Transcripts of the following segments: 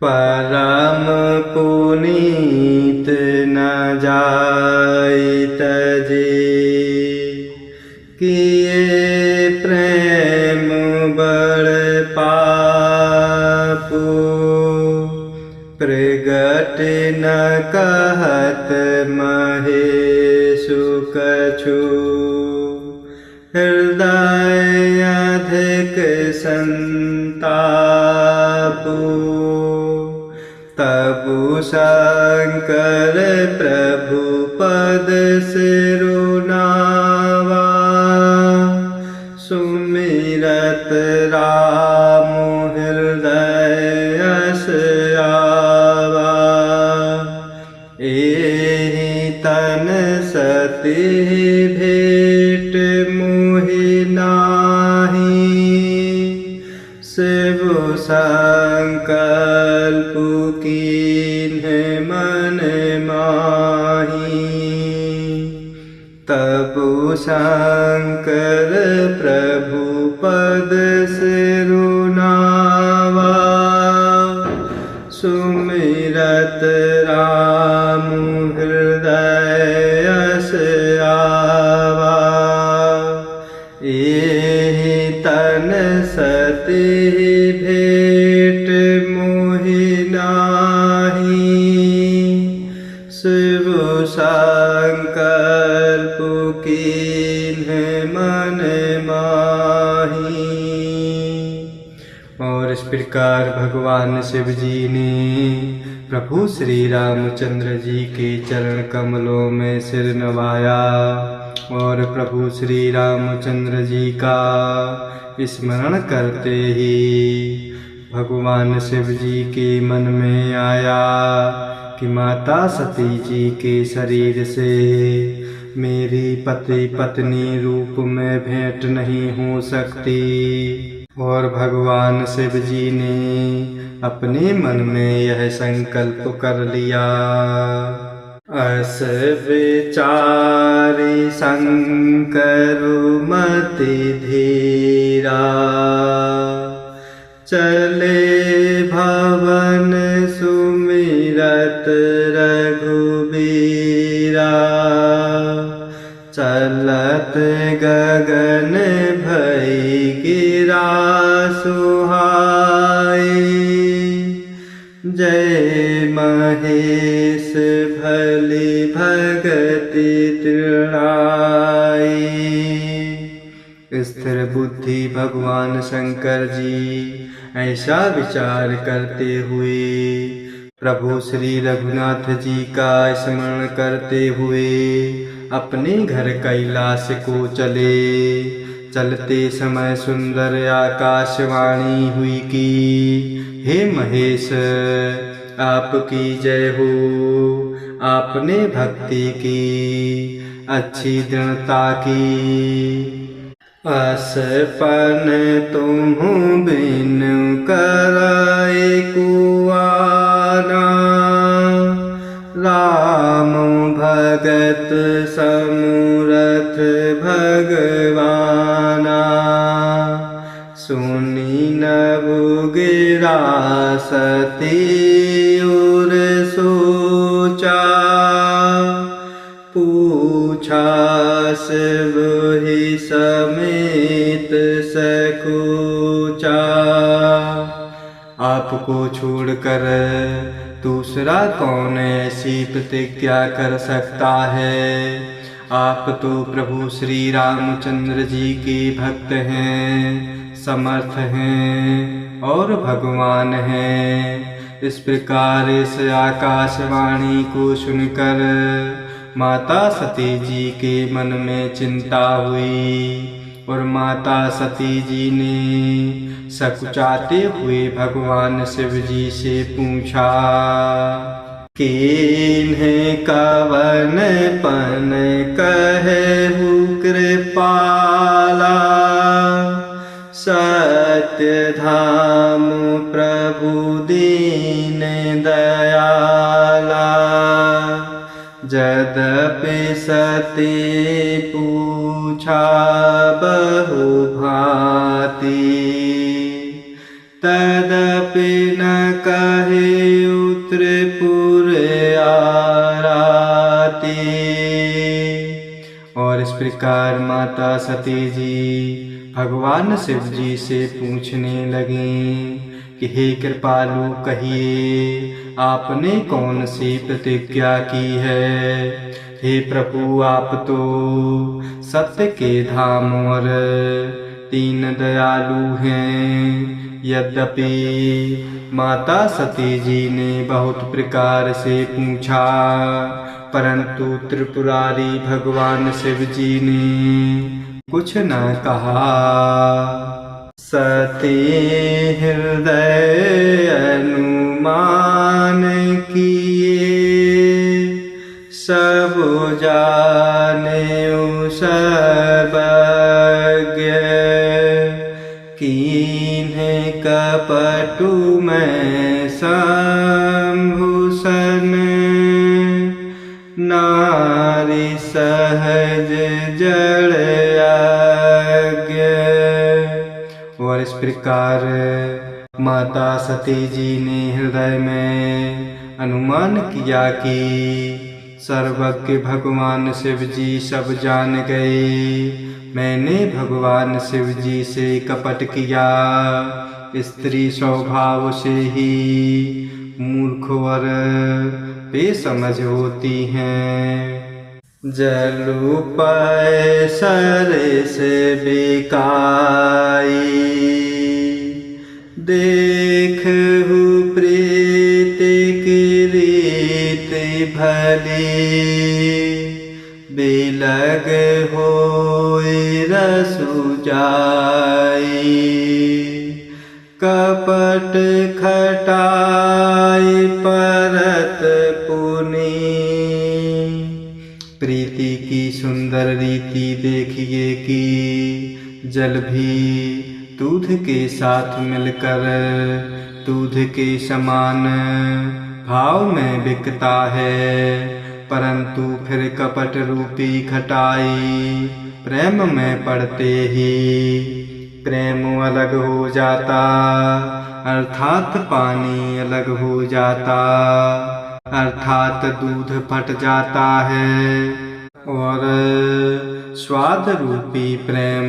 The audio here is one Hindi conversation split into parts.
परम पुनीत न जाय तजे, किए प्रेम बड़ पापु। प्रगट न कहत महेशु कछु, हृदय अधिक संतापु। तबु शंकर प्रभु पद सिरुनावा, सुमिरत राम हृदय यश आवा। एहि तन सती भेंट मोहि नाहि, शिव संकल्प कीन्ह मन माहि। तबु शंकर प्रभु पद सिरुनावा, सुमिरत राम हृदय यश आवा। एहि तन सती भेंट मोहि नाहि, शिव संकल्प कीन्ह मन माहि। और इस प्रकार भगवान शिव जी ने प्रभु श्री रामचंद्र जी के चरण कमलों में सिर नवाया और प्रभु श्री रामचंद्र जी का स्मरण करते ही भगवान शिव जी के मन में आया कि माता सती जी के शरीर से मेरी पति पत्नी रूप में भेंट नहीं हो सकती। और भगवान शिव जी ने अपने मन में यह संकल्प कर लिया। अस विचारि शंकरु मति धीरा, चले भवन सुमिरत रघुबीरा। चलत गगन भई गिरा सुहाई, जय महेश भली भगति तृणाई। स्थिर बुद्धि भगवान शंकर जी ऐसा विचार करते हुए प्रभु श्री रघुनाथ जी का स्मरण करते हुए अपने घर कैलाश को चले। चलते समय सुंदर आकाशवाणी हुई कि हे महेश, आपकी जय हो। आपने भक्ति की अच्छी दृढ़ता की। असपन तुम्हु बिन कराए कुआना, राम भगत समूरथ भगवाना। सुनी नभु गिरा सती उर सोचा, पूछा शिव ही समेत सकुचा। आपको छोड़कर दूसरा कौन ऐसी प्रतिज्ञा कर सकता है। आप तो प्रभु श्री रामचंद्र जी के भक्त हैं, समर्थ हैं और भगवान हैं। इस प्रकार इस आकाशवाणी को सुनकर माता सती जी के मन में चिंता हुई और माता सती जी ने सकुचाते हुए भगवान शिव जी से पूछा, किन्हे कवन पन कहु कृपाला। सत्य धाम प्रभु दीन दयाला। यद्यपि सती पूछा बहु भांति, तदपि न कहे त्रिपुर आराती। और इस प्रकार माता सती जी भगवान शिव जी से पूछने लगी कि हे कृपालु, कहिए आपने कौन सी प्रतिज्ञा की है। हे प्रभु, आप तो सत्य के धाम और दीन दयालु हैं। यद्यपि माता सती जी ने बहुत प्रकार से पूछा, परंतु त्रिपुरारी भगवान शिव जी ने कुछ न कहा। सती हृदय अनुमान किए, सब जाने सर्वज्ञ। कीन्हे कपटु मैं संभूषण, नारी सहज जड़ आज्ञ। और इस प्रकार माता सती जी ने हृदय में अनुमान किया कि सर्वज्ञ भगवान शिव जी सब जान गए। मैंने भगवान शिव जी से कपट किया। स्त्री स्वभाव से ही मूर्ख और बेसमझ होती हैं। जलु पाए सरे से बिकाई, देखहु प्रीत की रीत भली। बिलग होई रसु जाई, कपट खटाई परत पुनी। प्रीति की सुंदर रीति देखिए कि जल भी दूध के साथ मिलकर दूध के समान भाव में बिकता है, परंतु फिर कपट रूपी खटाई प्रेम में पड़ते ही प्रेम अलग हो जाता, अर्थात पानी अलग हो जाता, अर्थात दूध फट जाता है और स्वाद रूपी प्रेम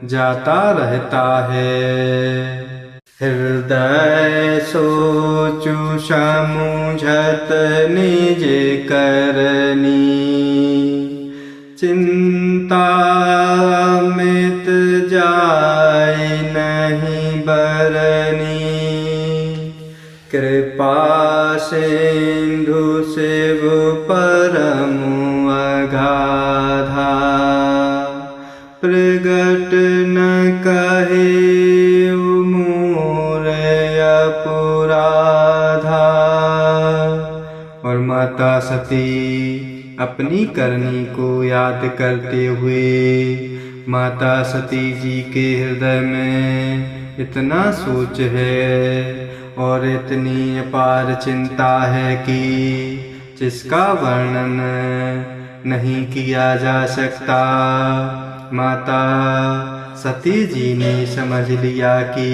जाता रहता है। हृदय सोचु समुझत निज करनी, चिंता मित जाय नहीं बरनी। कृपा सिंधु शिव परम अगाधा, प्रगट न कहे अपराधा। और माता सती अपनी करनी को याद करते हुए माता सती जी के हृदय में इतना सोच है और इतनी अपार चिंता है कि जिसका वर्णन नहीं किया जा सकता। माता सती जी ने समझ लिया कि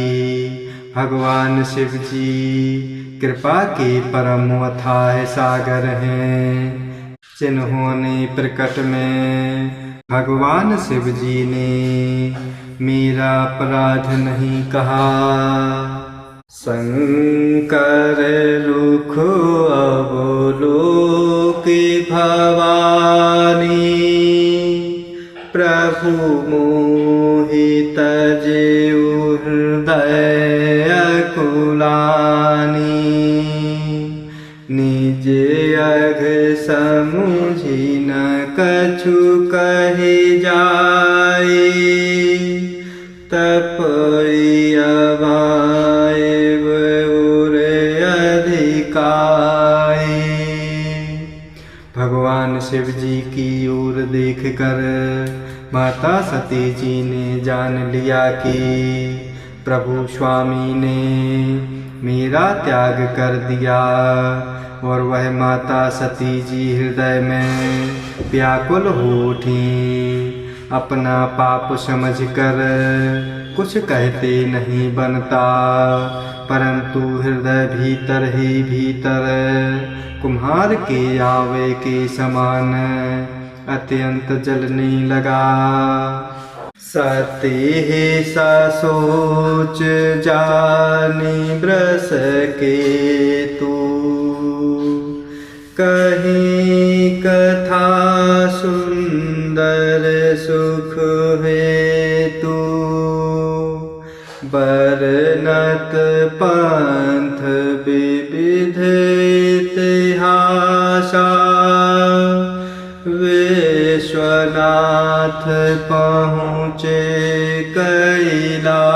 भगवान शिव जी कृपा के परम अथाह सागर हैं, जिन्होंने प्रकट में भगवान शिव जी ने मेरा अपराध नहीं कहा। शंकर रुख अवलोकि भवानी, प्रभु मोहि तजेउ हृदय कुलानी। निज अघ समुझि न कछु कहे जाए, तपई अभाव उर अधिकाई। भगवान शिव जी की ओर देखकर माता सती जी ने जान लिया कि प्रभु स्वामी ने मेरा त्याग कर दिया और वह माता सती जी हृदय में व्याकुल हो उठी। अपना पाप समझकर कुछ कहते नहीं बनता, परंतु हृदय भीतर ही भीतर कुम्हार के आवे के समान अत्यंत जलने लगा। सते है सा सोच जानी ब्रस के तू, कहीं कथा सुंदर सुख है तू, बरनत पंथ विविध इतिहासा, विश्वनाथ पहुँचे कैलासा।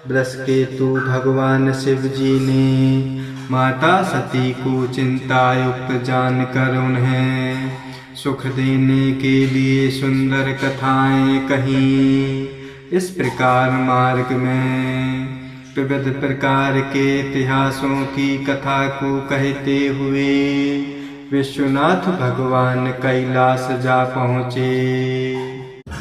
बृहस्पति भगवान शिव जी ने माता सती को चिंतायुक्त जानकर उन्हें सुख देने के लिए सुंदर कथाएं कहीं। इस प्रकार मार्ग में विविध प्रकार के इतिहासों की कथा को कहते हुए विश्वनाथ भगवान कैलाश जा पहुँचे।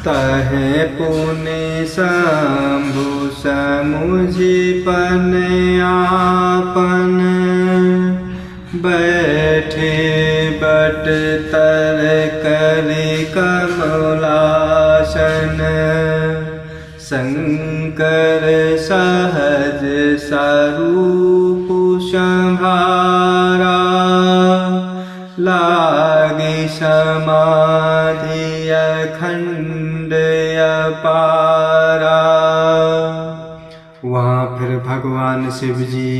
तहे पुण्य शंभु समुझि पन आपन, बैठे बट तर कर कमलासन, शंकर सहज स्वरूप संभारा, लागे समाधि अखंड अपारा। वहाँ फिर भगवान शिव जी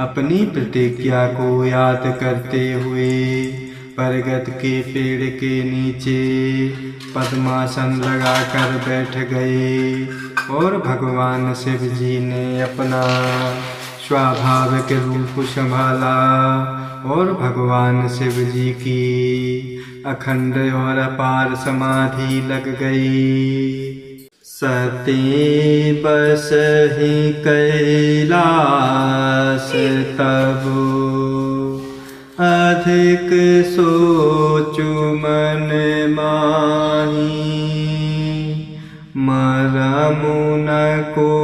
अपनी प्रतिज्ञा को याद करते हुए बरगद के पेड़ के नीचे पद्मासन लगाकर बैठ गए और भगवान शिव जी ने अपना स्वाभाविक रूप संभाला और भगवान शिव जी की अखंड और अपार समाधि लग गई। सती बस ही कैलाश तब, अधिक सोचु मन माही, मरमु न को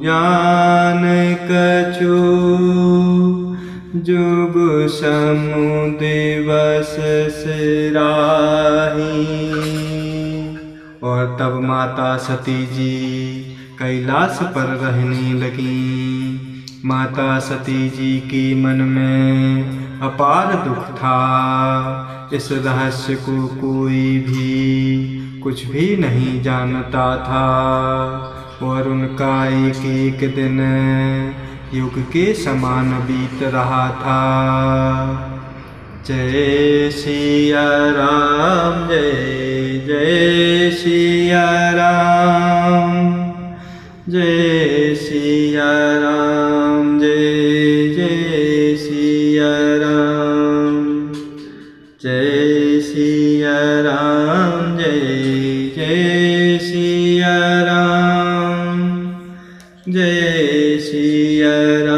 जान कछु, जुग समु दिवस सिराही। और तब माता सती जी कैलाश पर रहने लगी। माता सती जी की मन में अपार दुख था। इस रहस्य को कोई भी कुछ भी नहीं जानता था और उनका एक एक दिन युग के समान बीत रहा था। जय सिया राम, जय जय सिया राम, जय सिया राम, जय जय सिया राम, जय सिया राम, जय जय सिया राम, जय सिया राम।